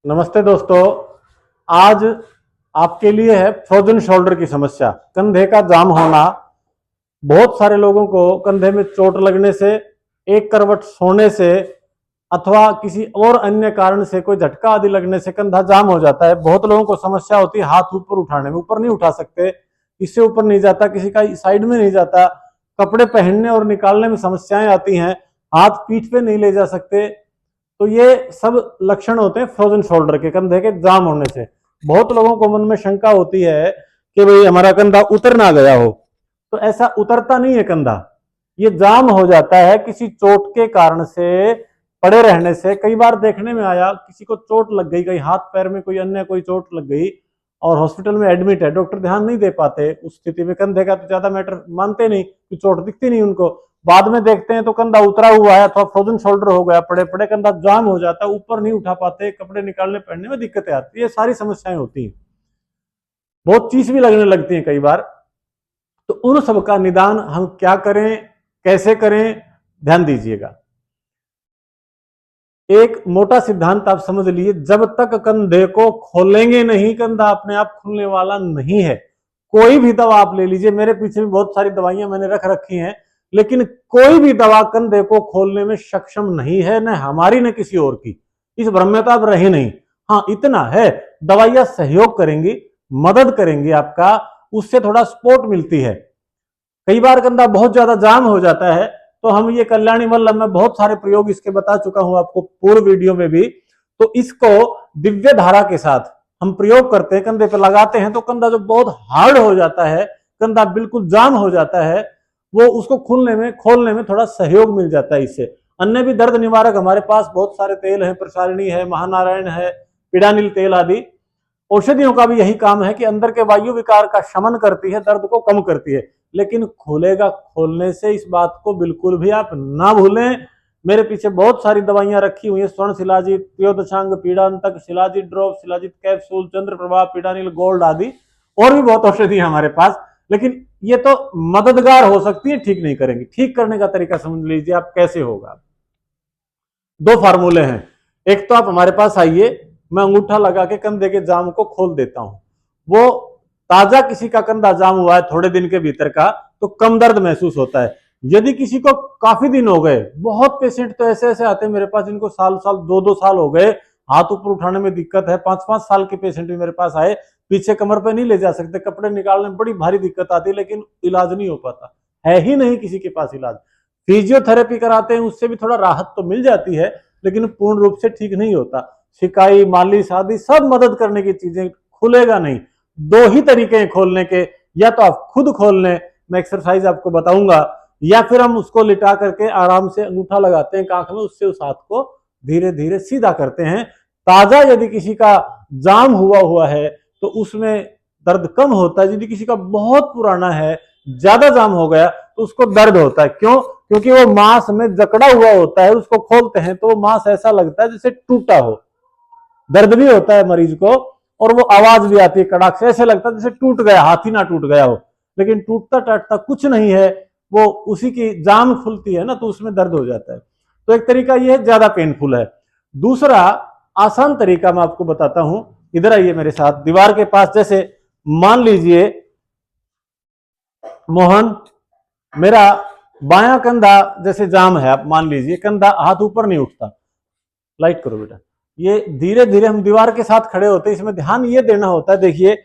नमस्ते दोस्तों। आज आपके लिए है फ्रोजन शोल्डर की समस्या, कंधे का जाम होना। बहुत सारे लोगों को कंधे में चोट लगने से, एक करवट सोने से अथवा किसी और अन्य कारण से, कोई झटका आदि लगने से कंधा जाम हो जाता है। बहुत लोगों को समस्या होती है हाथ ऊपर उठाने में, ऊपर नहीं उठा सकते, इससे ऊपर नहीं जाता, किसी का साइड में नहीं जाता, कपड़े पहनने और निकालने में समस्याएं आती हैं, हाथ पीठ पे नहीं ले जा सकते। तो ये सब लक्षण होते हैं फ्रोजन शोल्डर के, कंधे के जाम होने से। बहुत लोगों को मन में शंका होती है कि भाई हमारा कंधा उतर ना गया हो। तो ऐसा उतरता नहीं है कंधा, ये जाम हो जाता है किसी चोट के कारण से, पड़े रहने से। कई बार देखने में आया किसी को चोट लग गई, कहीं हाथ पैर में कोई अन्य कोई चोट लग गई और हॉस्पिटल में एडमिट है, डॉक्टर ध्यान नहीं दे पाते उस स्थिति में, कंधे का तो ज्यादा मैटर मानते नहीं कि चोट दिखती नहीं उनको। बाद में देखते हैं तो कंधा उतरा हुआ है अथवा फ्रोजन शोल्डर हो गया, पड़े पड़े कंधा जाम हो जाता है, ऊपर नहीं उठा पाते, कपड़े निकालने पहनने में दिक्कतें आती है। ये सारी समस्याएं होती हैं, बहुत चीज भी लगने लगती है कई बार। तो उन सब का निदान हम क्या करें, कैसे करें, ध्यान दीजिएगा। एक मोटा सिद्धांत आप समझ लीजिए, जब तक कंधे को खोलेंगे नहीं, कंधा अपने आप खुलने वाला नहीं है। कोई भी दवा आप ले लीजिए, मेरे पीछे भी बहुत सारी दवाइयां मैंने रख रखी हैं, लेकिन कोई भी दवा कंधे को खोलने में सक्षम नहीं है, न हमारी न किसी और की। इस भ्रम में तो आप रहे नहीं। हाँ, इतना है, दवाइयां सहयोग करेंगी, मदद करेंगी आपका, उससे थोड़ा सपोर्ट मिलती है। कई बार कंधा बहुत ज्यादा जाम हो जाता है तो हम ये कल्याणी मल्लम में बहुत सारे प्रयोग इसके बता चुका हूं आपको पूर्व वीडियो में भी। तो इसको दिव्य धारा के साथ हम प्रयोग करते हैं, कंधे पे लगाते हैं तो कंधा जो बहुत हार्ड हो जाता है, कंधा बिल्कुल जाम हो जाता है, वो उसको खुलने में खोलने में थोड़ा सहयोग मिल जाता है इससे। अन्य भी दर्द निवारक हमारे पास बहुत सारे तेल है, प्रसारिणी है, महानारायण है, पीड़ानील तेल आदि। औषधियों का भी यही काम है कि अंदर के वायु विकार का शमन करती है, दर्द को कम करती है। लेकिन खोलेगा खोलने से, इस बात को बिल्कुल भी आप ना भूलें। मेरे पीछे बहुत सारी दवाइयां रखी हुई है, स्वर्ण शिलाजित, त्रियोदशांग पीड़ांतक, शिलाजित ड्रॉप, शिलाजित कैप्सूल, चंद्र प्रभा, पीड़ानील गोल्ड आदि, और भी बहुत औषधि है हमारे पास। लेकिन ये तो मददगार हो सकती है, ठीक नहीं करेंगी। ठीक करने का तरीका समझ लीजिए आप कैसे होगा। दो फार्मूले हैं। एक तो आप हमारे पास आइए, मैं अंगूठा लगा के कंधे के जाम को खोल देता हूं। वो ताजा किसी का कंधा जाम हुआ है थोड़े दिन के भीतर का, तो कम दर्द महसूस होता है। यदि किसी को काफी दिन हो गए, बहुत पेशेंट तो ऐसे ऐसे आते हैं मेरे पास जिनको साल साल 2-2 साल हो गए, हाथ ऊपर उठाने में दिक्कत है, 5-5 साल के पेशेंट भी मेरे पास आए, पीछे कमर पे नहीं ले जा सकते, कपड़े निकालने में बड़ी भारी दिक्कत आती है, लेकिन इलाज नहीं हो पाता है, ही नहीं किसी के पास इलाज। फिजियोथेरेपी कराते हैं, उससे भी थोड़ा राहत तो मिल जाती है, लेकिन पूर्ण रूप से ठीक नहीं होता। सिकाई, मालिश आदि सब मदद करने की चीजें, खुलेगा नहीं। दो ही तरीके हैं खोलने के, या तो आप खुद खोल लें, मैं एक्सरसाइज आपको बताऊंगा, या फिर हम उसको लिटा करके आराम से अंगूठा लगाते हैं कांख में, उससे उस हाथ को धीरे धीरे सीधा करते हैं। ताजा यदि किसी का जाम हुआ है तो उसमें दर्द कम होता है। यदि किसी का बहुत पुराना है, ज्यादा जाम हो गया, तो उसको दर्द होता है। क्यों? क्योंकि वो मांस में जकड़ा हुआ होता है, उसको खोलते हैं तो वो मांस ऐसा लगता है जैसे टूटा हो। दर्द भी होता है मरीज को, और वो आवाज भी आती है कड़ाक से, ऐसे लगता है जैसे टूट गया, हाथी ना टूट गया हो। लेकिन टूटता टाटता कुछ नहीं है, वो उसी की जाम खुलती है ना, तो उसमें दर्द हो जाता है। तो एक तरीका ये है, ज्यादा पेनफुल है। दूसरा आसान तरीका मैं आपको बताता हूं। इधर आइए मेरे साथ, दीवार के पास। जैसे मान लीजिए मोहन, मेरा बायां कंधा जैसे जाम है, आप मान लीजिए कंधा, हाथ ऊपर नहीं उठता। लाइट करो बेटा। ये धीरे धीरे हम दीवार के साथ खड़े होते हैं, इसमें ध्यान ये देना होता है, देखिए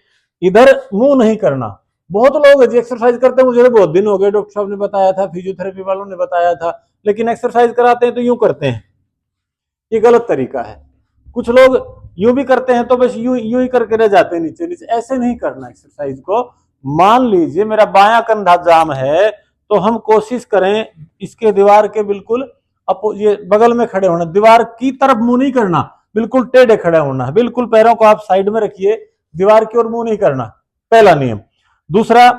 इधर मुंह नहीं करना। बहुत लोग जी एक्सरसाइज करते हैं, मुझे तो बहुत दिन हो गए, डॉक्टर साहब ने बताया था, फिजियोथेरेपी वालों ने बताया था, लेकिन एक्सरसाइज कराते हैं तो यूं करते हैं, ये गलत तरीका है। कुछ लोग यूं भी करते हैं तो बस यूं यूं ही करके रह जाते हैं नीचे नीचे, ऐसे नहीं करना एक्सरसाइज को। मान लीजिए मेरा बायां कंधा जाम है, तो हम कोशिश करें इसके दीवार के बिल्कुल ये बगल में खड़े होना, दीवार की तरफ मुंह नहीं करना, बिल्कुल टेढ़े खड़े होना है। बिल्कुल पैरों को आप साइड में रखिए, दीवार की ओर मुंह नहीं करना, पहला नियम। दूसरा,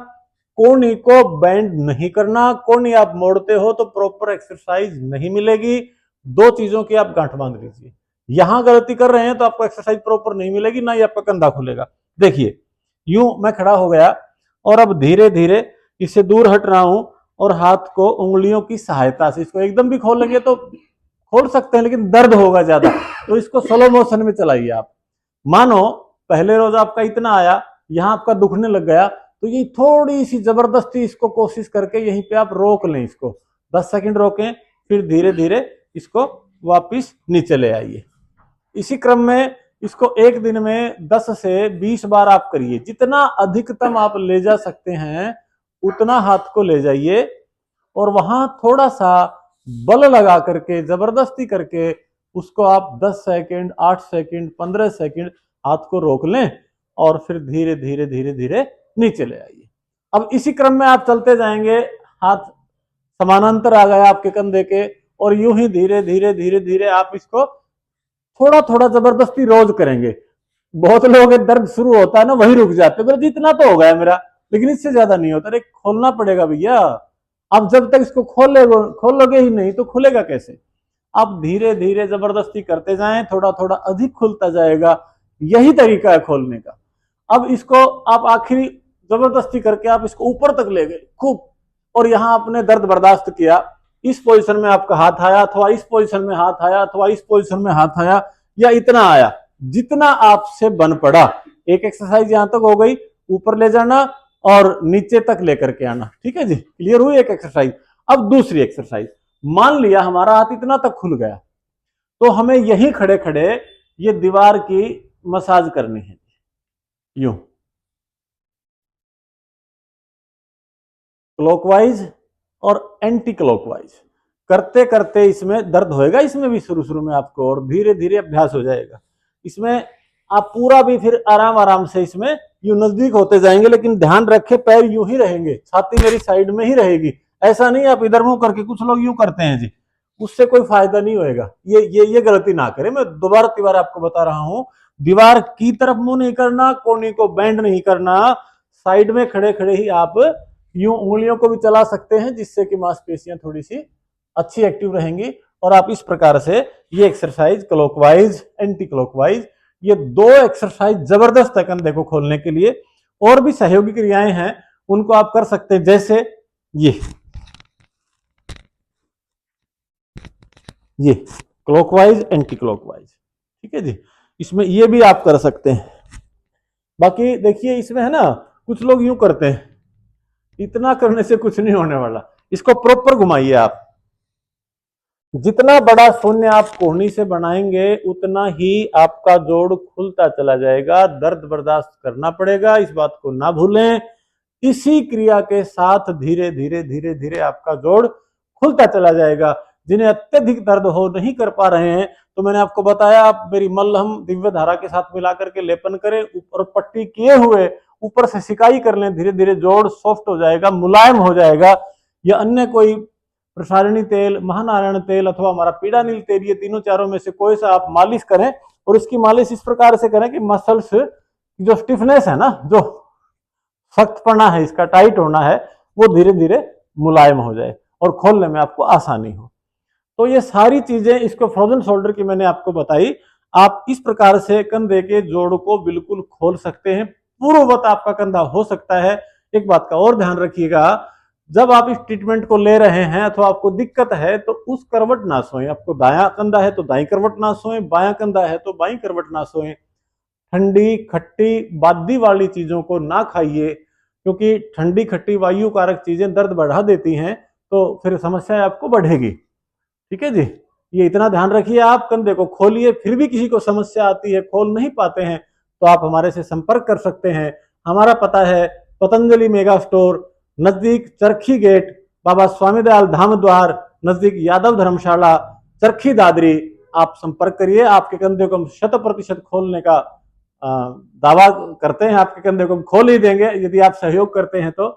कोहनी को बेंड नहीं करना। कोहनी आप मोड़ते हो तो प्रॉपर एक्सरसाइज नहीं मिलेगी। दो चीजों की आप गांठ बांध लीजिए। यहां गलती कर रहे हैं तो आपको एक्सरसाइज प्रॉपर नहीं मिलेगी, ना ही आपका कंधा खुलेगा। देखिए यूं मैं खड़ा हो गया, और अब धीरे धीरे इससे दूर हट रहा हूं, और हाथ को उंगलियों की सहायता से, इसको एकदम भी खोलेंगे तो खोल सकते हैं लेकिन दर्द होगा ज्यादा। तो इसको स्लो मोशन में चलाइए आप। मानो पहले रोज आपका इतना आया, यहां आपका दुखने लग गया, तो ये थोड़ी सी जबरदस्ती इसको कोशिश करके यहीं पे आप रोक लें, इसको 10 सेकंड रोकें, फिर धीरे धीरे इसको वापिस नीचे ले आइए। इसी क्रम में इसको एक दिन में 10 से 20 बार आप करिए। जितना अधिकतम आप ले जा सकते हैं उतना हाथ को ले जाइए, और वहां थोड़ा सा बल लगा करके जबरदस्ती करके उसको आप 10 सेकंड, 8 सेकंड, 15 सेकंड हाथ को रोक लें, और फिर धीरे धीरे धीरे धीरे नीचे ले आइए। अब इसी क्रम में आप चलते जाएंगे, हाथ समानांतर आ गए आपके कंधे के, और यूं ही धीरे धीरे धीरे धीरे आप इसको थोड़ा थोड़ा जबरदस्ती रोज करेंगे। बहुत लोग दर्द शुरू होता है ना वही रुक जाते हैं, इतना तो हो गया मेरा, लेकिन इससे ज्यादा नहीं होता। अरे खोलना पड़ेगा भैया, आप जब तक इसको खोलोगे ही नहीं तो खुलेगा कैसे। आप धीरे धीरे जबरदस्ती करते जाएं, थोड़ा थोड़ा अधिक खुलता जाएगा, यही तरीका है खोलने का। अब इसको आप आखिरी जबरदस्ती करके आप इसको ऊपर तक ले गए खूब, और यहां आपने दर्द बर्दाश्त किया, इस पोजीशन में आपका हाथ आया, अथवा इस पोजीशन में हाथ आया, अथवा इस पोजीशन में हाथ आया, या इतना आया जितना आपसे बन पड़ा। एक एक्सरसाइज यहां तक हो गई, ऊपर ले जाना और नीचे तक लेकर के आना। ठीक है जी, क्लियर हुई एक एक्सरसाइज। अब दूसरी एक्सरसाइज, मान लिया हमारा हाथ इतना तक खुल गया, तो हमें यहीं खड़े खड़े ये दीवार की मसाज करनी है, यूं क्लॉकवाइज और एंटी क्लॉकवाइज करते करते। इसमें दर्द होएगा, इसमें भी शुरू शुरू में आपको, और धीरे धीरे अभ्यास हो जाएगा। इसमें आप पूरा भी फिर आराम आराम से इसमें यूं नजदीक होते जाएंगे, लेकिन ध्यान रखे पैर यूं ही रहेंगे, छाती मेरी साइड में ही रहेगी। ऐसा नहीं आप इधर मुंह करके, कुछ लोग यूं करते हैं जी, उससे कोई फायदा नहीं होएगा। ये गलती ना करें, मैं दोबारा तीबार आपको बता रहा हूं। दीवार की तरफ मुंह नहीं करना, कोने को बेंड नहीं करना, साइड में खड़े खड़े ही आप यूं उंगलियों को भी चला सकते हैं, जिससे कि मांसपेशियां थोड़ी सी अच्छी एक्टिव रहेंगी। और आप इस प्रकार से ये एक्सरसाइज क्लॉकवाइज, एंटी क्लॉकवाइज, ये दो एक्सरसाइज जबरदस्त है कंधे को खोलने के लिए। और भी सहयोगी क्रियाएं हैं, उनको आप कर सकते हैं, जैसे ये क्लॉकवाइज, एंटी क्लॉकवाइज। ठीक है जी, इसमें ये भी आप कर सकते हैं। बाकी देखिए इसमें है ना, कुछ लोग यूं करते हैं, इतना करने से कुछ नहीं होने वाला। इसको प्रॉपर घुमाइए आप। जितना बड़ा शून्य आप कोहनी से बनाएंगे उतना ही आपका जोड़ खुलता चला जाएगा। दर्द बर्दाश्त करना पड़ेगा, इस बात को ना भूलें। इसी क्रिया के साथ धीरे धीरे धीरे धीरे आपका जोड़ खुलता चला जाएगा। जिन्हें अत्यधिक दर्द हो, नहीं कर पा रहे हैं, तो मैंने आपको बताया, आप मेरी मलहम दिव्य धारा के साथ मिलाकर के लेपन करें, ऊपर पट्टी किए हुए ऊपर से सिकाई कर लें, धीरे धीरे जोड़ सॉफ्ट हो जाएगा, मुलायम हो जाएगा। या अन्य कोई प्रसारणी तेल, महानारायण तेल अथवा हमारा पीड़ा नील तेल, ये तीनों चारों में से कोई सा आप मालिश करें, और इसकी मालिश इस प्रकार से करें कि मसल्स जो स्टिफनेस है ना, जो सख्तपना है, इसका टाइट होना है, वो धीरे धीरे मुलायम हो जाए और खोलने में आपको आसानी हो। तो ये सारी चीजें, इसको फ्रोजन शोल्डर की मैंने आपको बताई। आप इस प्रकार से कंधे के जोड़ को बिल्कुल खोल सकते हैं, पूर्ववत आपका कंधा हो सकता है। एक बात का और ध्यान रखिएगा, जब आप इस ट्रीटमेंट को ले रहे हैं अथवा आपको दिक्कत है, तो उस करवट ना सोएं। आपको दायां कंधा है तो दाईं करवट ना सोएं, बायां कंधा है तो बाईं करवट ना सोएं। ठंडी खट्टी बादी वाली चीजों को ना खाइए, क्योंकि ठंडी खट्टी वायु कारक चीजें दर्द बढ़ा देती हैं, तो फिर समस्या आपको बढ़ेगी। ठीक है जी, ये इतना ध्यान रखिए। आप कंधे को खोलिए, फिर भी किसी को समस्या आती है, खोल नहीं पाते हैं, तो आप हमारे से संपर्क कर सकते हैं। हमारा पता है पतंजलि मेगा स्टोर, नजदीक चरखी गेट, बाबा स्वामी दयाल धाम द्वार, नजदीक यादव धर्मशाला, चरखी दादरी। आप संपर्क करिए, आपके कंधे को हम 100% खोलने का दावा करते हैं। आपके कंधे को हम खोल ही देंगे यदि आप सहयोग करते हैं तो।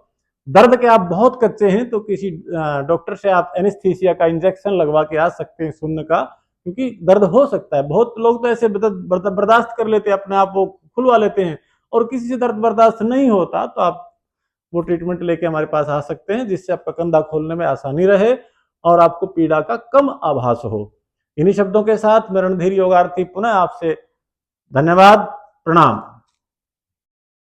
दर्द के आप बहुत कच्चे हैं तो किसी डॉक्टर से आप एनेस्थीसिया का इंजेक्शन लगवा के आ सकते हैं, शून्य का, क्योंकि दर्द हो सकता है। बहुत लोग तो ऐसे बर्दाश्त कर लेते हैं, अपने आप वो खुलवा लेते हैं, और किसी से दर्द बर्दाश्त नहीं होता, तो आप वो ट्रीटमेंट लेके हमारे पास आ सकते हैं, जिससे आपका कंधा खोलने में आसानी रहे और आपको पीड़ा का कम आभास हो। इन्हीं शब्दों के साथ मैं रणधीर योगार्थी पुनः आपसे धन्यवाद, प्रणाम।